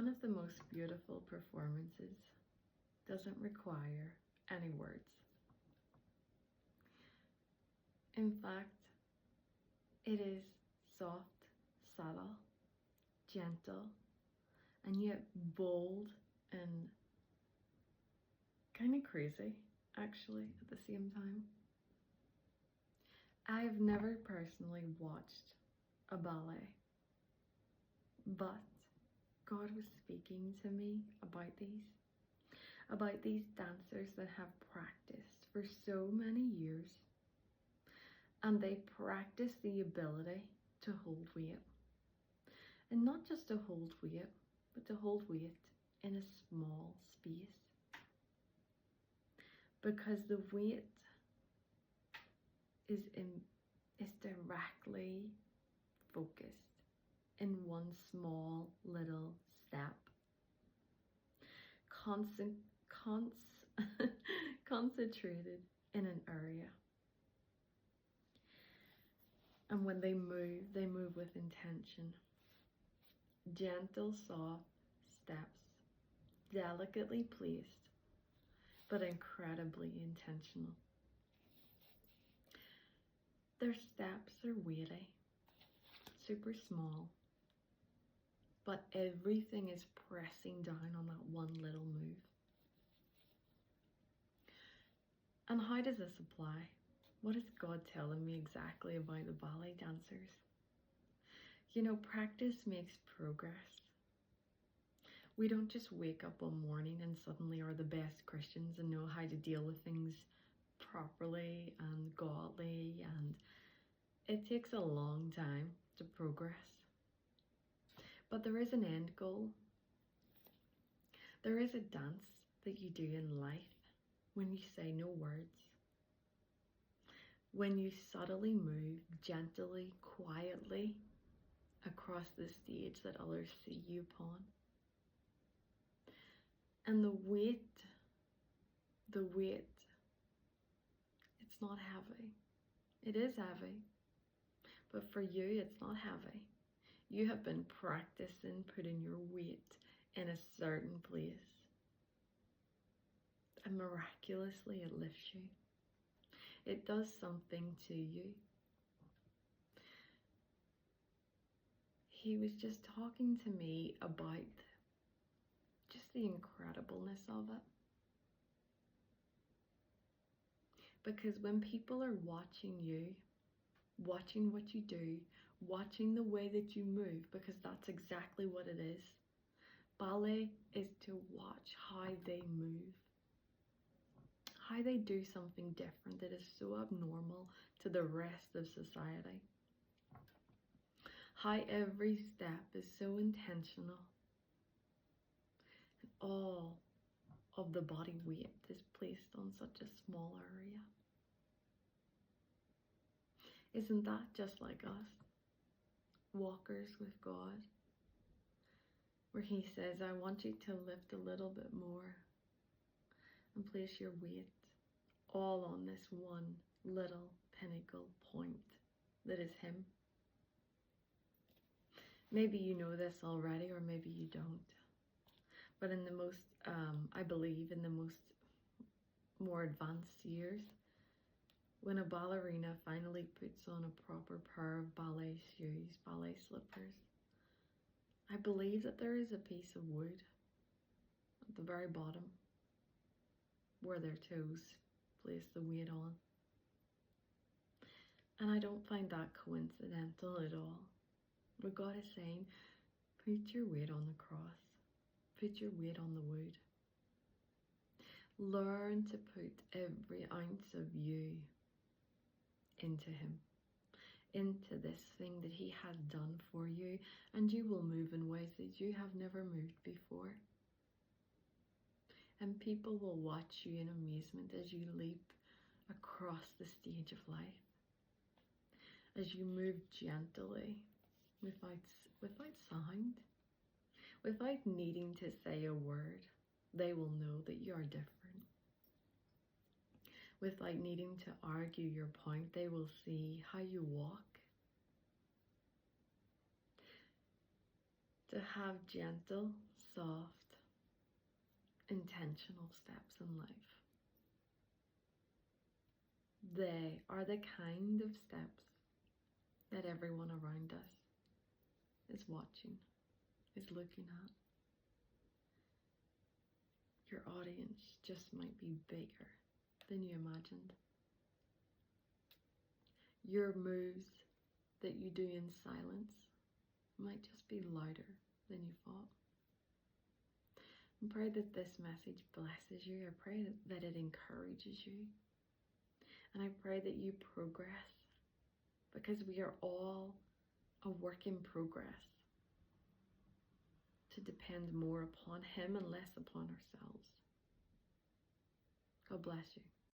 One of the most beautiful performances doesn't require any words. In fact, it is soft, subtle, gentle, and yet bold and kind of crazy, actually, at the same time. I have never personally watched a ballet, but God was speaking to me about these dancers that have practiced for so many years, and they practice the ability to hold weight. And not just to hold weight, but to hold weight in a small space. Because the weight is directly focused in one small little step. Concentrated in an area. And when they move with intention. Gentle, soft steps, delicately placed, but incredibly intentional. Their steps are weighty, super small, but everything is pressing down on that one little move. And how does this apply? What is God telling me exactly about the ballet dancers? You know, practice makes progress. We don't just wake up one morning and suddenly are the best Christians and know how to deal with things properly and godly, and it takes a long time to progress. But there is an end goal. There is a dance that you do in life when you say no words. When you subtly move gently, quietly across the stage that others see you upon. And the weight, it's not heavy. It is heavy, but for you, it's not heavy. You have been practicing putting your weight in a certain place. And miraculously, it lifts you. It does something to you. He was just talking to me about just the incredibleness of it. Because when people are watching you, watching what you do, watching the way that you move, because that's exactly what it is. Ballet is to watch how they move, how they do something different that is so abnormal to the rest of society. How every step is so intentional. And all of the body weight is placed on such a small area. Isn't that just like us, walkers with God? Where he says, I want you to lift a little bit more and place your weight all on this one little pinnacle point that is him. Maybe you know this already, or maybe you don't. But in the most, I believe in the more advanced years, when a ballerina finally puts on a proper pair of ballet shoes, ballet slippers, I believe that there is a piece of wood at the very bottom where their toes place the weight on. And I don't find that coincidental at all. What God is saying, put your weight on the cross. Put your weight on the wood. Learn to put every ounce of you into him, into this thing that he has done for you, and you will move in ways that you have never moved before. And people will watch you in amazement as you leap across the stage of life, as you move gently, without sound, without needing to say a word. They will know that you are different. Without needing to argue your point, they will see how you walk. To have gentle, soft, intentional steps in life. They are the kind of steps that everyone around us is watching, is looking at. Your audience just might be bigger than you imagined. Your moves that you do in silence might just be louder than you thought. I pray that this message blesses you. I pray that it encourages you. And I pray that you progress, because we are all a work in progress, to depend more upon Him and less upon ourselves. God bless you.